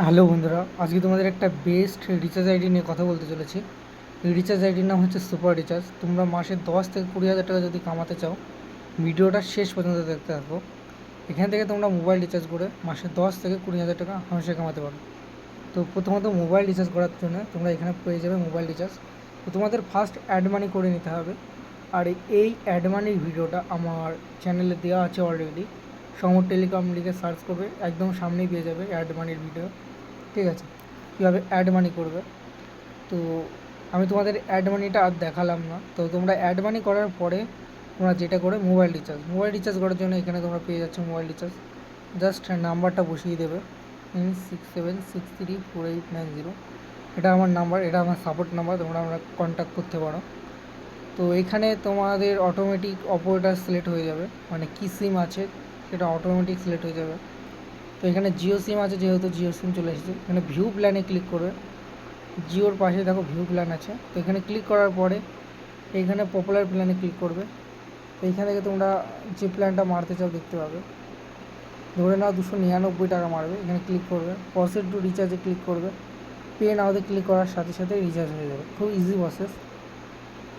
Hello বন্ধুরা, আজকে তোমাদের একটা বেস্ট রিচার্জ আইডি নিয়ে কথা বলতে চলেছি। এই রিচার্জ আইডির নাম হচ্ছে সুপার রিচার্জ। তোমরা মাসে 10 থেকে 20 হাজার টাকা যদি কামাতে চাও, ভিডিওটা শেষ পর্যন্ত দেখতে থাকো। এখান থেকে তোমরা মোবাইল রিচার্জ করে মাসে 10 থেকে 20 হাজার টাকা হামেশা কামাতে পারো। তো প্রথমত মোবাইল রিচার্জ করার জন্য তোমরা এখানে পেয়ে যাবে মোবাইল রিচার্জ। তো তোমাদের ফার্স্ট অ্যাড মানি করে নিতে হবে। আর এই অ্যাড মানির ভিডিওটা আমার চ্যানেলে দেওয়া আছে অলরেডি। সমর টেলিকম লিখে সার্চ করবে, একদম সামনেই পেয়ে যাবে অ্যাড মানির ভিডিও। ঠিক আছে, কীভাবে অ্যাড মানি করবে। তো আমি তোমাদের অ্যাড মানিটা আর দেখালাম না। তো তোমরা অ্যাড মানি করার পরে তোমরা যেটা করে মোবাইল রিচার্জ করার জন্য এখানে তোমরা পেয়ে যাচ্ছ মোবাইল রিচার্জ। জাস্ট নাম্বারটা বসিয়ে দেবে 97634890। এটা আমার নাম্বার, এটা আমার সাপোর্ট নাম্বার, তোমরা আমরা কন্ট্যাক্ট করতে পারো। তো এখানে তোমাদের অটোমেটিক অপারেটর সিলেক্ট হয়ে যাবে, মানে কী সিম আছে সেটা অটোমেটিক সিলেক্ট হয়ে যাবে। তো এখানে জিও সিম আছে, যেহেতু জিও সিম চলে এসেছে। এখানে ভিউ প্ল্যানে ক্লিক করবে, জিওর পাশে দেখো ভিউ প্ল্যান আছে। তো এখানে ক্লিক করার পরে এইখানে পপুলার প্ল্যানে ক্লিক করবে। তো এইখান থেকে তোমরা যে প্ল্যানটা মারতে চাও দেখতে পাবে। ধরে নাও 299 টাকা মারবে, এখানে ক্লিক করবে, প্রসেস টু রিচার্জে ক্লিক করবে। পে নাওতে ক্লিক করার সাথে সাথে রিচার্জ হয়ে যাবে, খুব ইজি প্রসেস।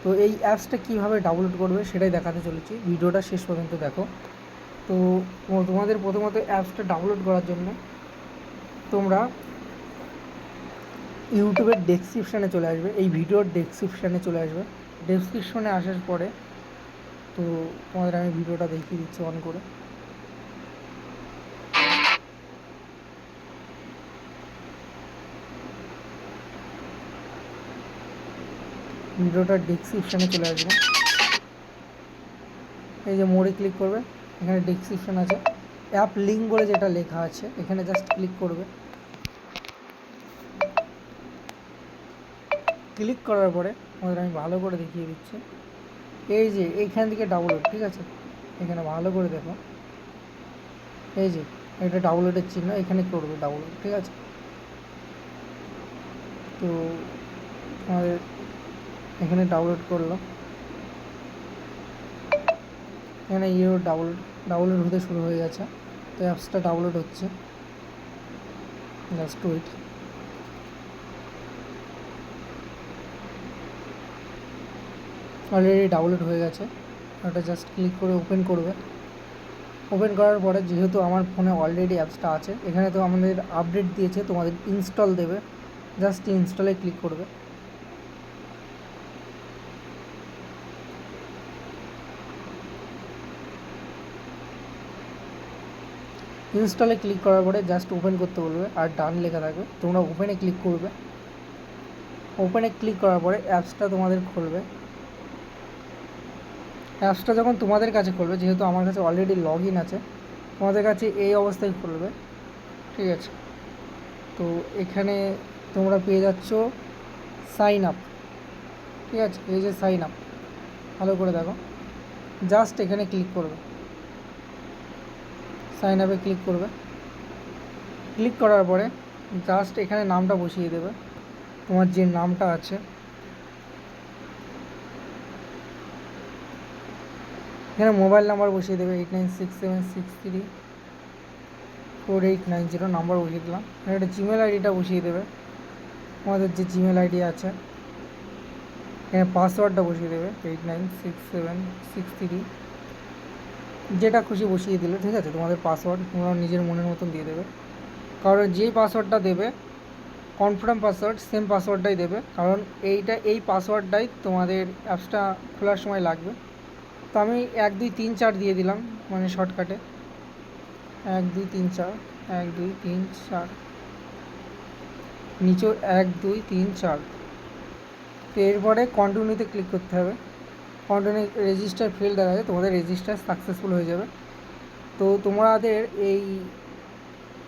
তো এই অ্যাপসটা কীভাবে ডাউনলোড করবে সেটাই দেখাতে চলেছি, ভিডিওটা শেষ পর্যন্ত দেখো। তো তোমাদের প্রথমত অ্যাপসটা ডাউনলোড করার জন্য তোমরা ইউটিউবের ডেসক্রিপশানে চলে আসবে, এই ভিডিওর ডেসক্রিপশানে চলে আসবে। ডেসক্রিপশনে আসার পরে তো তোমাদের আমি ভিডিওটা দেখিয়ে দিচ্ছি অন করে। ভিডিওটার ডেসক্রিপশানে চলে আসবে, এই যে মোড়ে ক্লিক করবে, এখানে ডেসক্রিপশান আছে, অ্যাপ লিঙ্ক বলে যেটা লেখা আছে এখানে জাস্ট ক্লিক করবে। ক্লিক করার পরে তোমাদের আমি ভালো করে দেখিয়ে দিচ্ছি, এই যে এইখান থেকে ডাউনলোড, ঠিক আছে, এখানে ভালো করে দেখো, এই যে এটা ডাউনলোডের চিহ্ন, এখানে করবে ডাউনলোড, ঠিক আছে। তো আমাদের এখানে ডাউনলোড করলো, এখানে ডাউনলোড হতে শুরু হয়ে গেছে। তো অ্যাপসটা ডাউনলোড হচ্ছে, জাস্ট ওয়েট। অলরেডি ডাউনলোড হয়ে গেছে, ওটা জাস্ট ক্লিক করে ওপেন করবে। ওপেন করার পরে যেহেতু আমার ফোনে অলরেডি অ্যাপসটা আছে, এখানে তো আমাদের আপডেট দিয়েছে, তোমাদের ইনস্টল দেবে, জাস্ট ইনস্টলে ক্লিক করবে। ইনস্টলে ক্লিক করার পরে জাস্ট ওপেন করতে বলবে, আর ডান লেখা থাকবে, তোমরা ওপেনে ক্লিক করবে। ওপেনে ক্লিক করার পরে অ্যাপসটা তোমাদের খুলবে। অ্যাপসটা যখন তোমাদের কাছে খুলবে, যেহেতু আমার কাছে অলরেডি লগ ইন আছে, তোমাদের কাছে এই অবস্থায় খুলবে, ঠিক আছে। তো এখানে তোমরা পেয়ে যাচ্ছ সাইন আপ, ঠিক আছে, এই যে সাইন আপ, ভালো করে দেখো, জাস্ট এখানে ক্লিক করবে, সাইন আপে ক্লিক করবে। ক্লিক করার পরে জাস্ট এখানে নামটা বসিয়ে দেবে, তোমার যে নামটা আছে। এখানে মোবাইল নাম্বার বসিয়ে দেবে 8967634890 নাম্বার বসিয়ে দিলাম। এখানে একটা জিমেল আইডিটা বসিয়ে দেবে, তোমাদের যে জিমেল আইডি আছে। এখানে পাসওয়ার্ডটা বসিয়ে দেবে 896763, যেটা খুশি বসিয়ে দিলে, ঠিক আছে। তোমাদের পাসওয়ার্ড তোমরা নিজের মনের মতন দিয়ে দেবে, কারণ যেই পাসওয়ার্ডটা দেবে কনফার্ম পাসওয়ার্ড সেম পাসওয়ার্ডটাই দেবে, কারণ এই পাসওয়ার্ডটাই তোমাদের অ্যাপসটা খোলার সময় লাগবে। তো আমি 1234 দিয়ে দিলাম, মানে শর্টকাটে 1234, 1234, নিচেও 1234। তো এরপরে কন্টিনিউতে ক্লিক করতে হবে। কন্টিনিউ রেজিস্টার ফেল দেখা যায়, তোমাদের রেজিস্টার সাকসেসফুল হয়ে যাবে। তো তোমাদের এই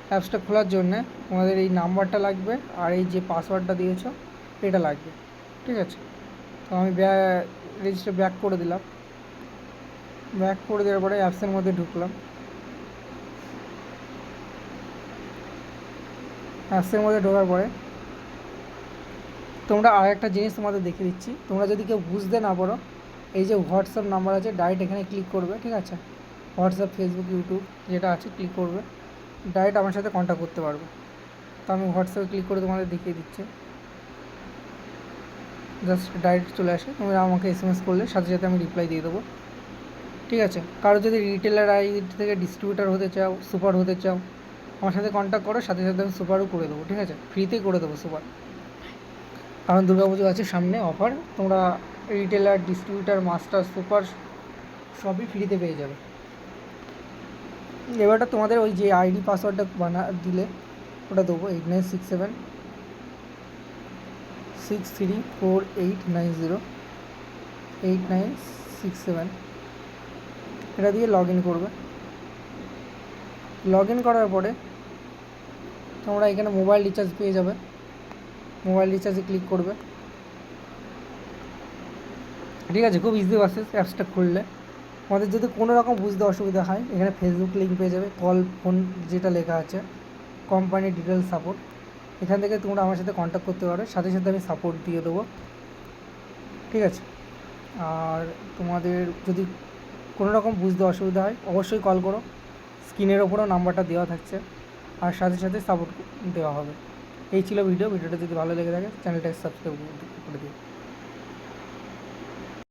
অ্যাপসটা খোলার জন্যে তোমাদের এই নাম্বারটা লাগবে, আর এই যে পাসওয়ার্ডটা দিয়েছো এটা লাগবে, ঠিক আছে। তো আমি রেজিস্টার ব্যাক করে দিলাম। ব্যাক করে দেওয়ার পরে অ্যাপসের মধ্যে ঢুকলাম। অ্যাপসের মধ্যে ঢোকার পরে তোমরা আর একটা জিনিস তোমাদের দেখিয়ে দিচ্ছি, তোমরা যদি কেউ বুঝতে না পারো, এই যে হোয়াটসঅ্যাপ নাম্বার আছে, ডাইরেক্ট এখানে ক্লিক করবে, ঠিক আছে। হোয়াটসঅ্যাপ, ফেসবুক, ইউটিউব যেটা আছে ক্লিক করবে, ডাইরেক্ট আমার সাথে কন্ট্যাক্ট করতে পারবে। তো আমি হোয়াটসঅ্যাপে ক্লিক করে তোমাদের দেখিয়ে দিচ্ছি। জাস্ট ডাইরেক্ট চলে আসে, তোমরা আমাকে SMS করলে সাথে সাথে আমি রিপ্লাই দিয়ে দেবো। ঠিক আছে, কারো যদি রিটেলার আইডি থেকে ডিস্ট্রিবিউটার হতে চাও, সুপার হতে চাও, আমার সাথে কন্ট্যাক্ট করো, সাথে সাথে আমি সুপারও করে দেবো। ঠিক আছে, ফ্রিতেই করে দেবো সুপার, কারণ দুর্গাপুজো আছে সামনে, অফার। তোমরা রিটেলার, ডিস্ট্রিবিউটার, মাস্টার, সুপার সবই ফ্রিতে পেয়ে যাবে। এবারটা তোমাদের ওই যে আইডি পাসওয়ার্ডটা দিলে ওটা দেবো 8967 6348908 8967, এটা দিয়ে লগ ইন করবে। লগ ইন করার পরে তোমরা এখানে মোবাইল রিচার্জ পেয়ে যাবে, মোবাইল রিচার্জে ক্লিক করবে। ঠিক আছে, খুব ইজি প্রসেস অ্যাপসটা খুললে। আমাদের যদি কোনো রকম বুঝতে অসুবিধা হয়, এখানে ফেসবুক লিঙ্ক পেয়ে যাবে, কল ফোন যেটা লেখা আছে কোম্পানি ডিটেলস সাপোর্ট, এখান থেকে তোমরা আমার সাথে কন্ট্যাক্ট করতে পারো, সাথে সাথে আমি সাপোর্ট দিয়ে দেবো। ঠিক আছে, আর তোমাদের যদি কোনো রকম বুঝতে অসুবিধা হয় অবশ্যই কল করো, স্ক্রিনের ওপরেও নাম্বারটা দেওয়া থাকছে, আর সাথে সাথে সাপোর্ট দেওয়া হবে। এই ছিল ভিডিওটা যদি ভালো লেগে থাকে চ্যানেলটাকে সাবস্ক্রাইব করে দিও।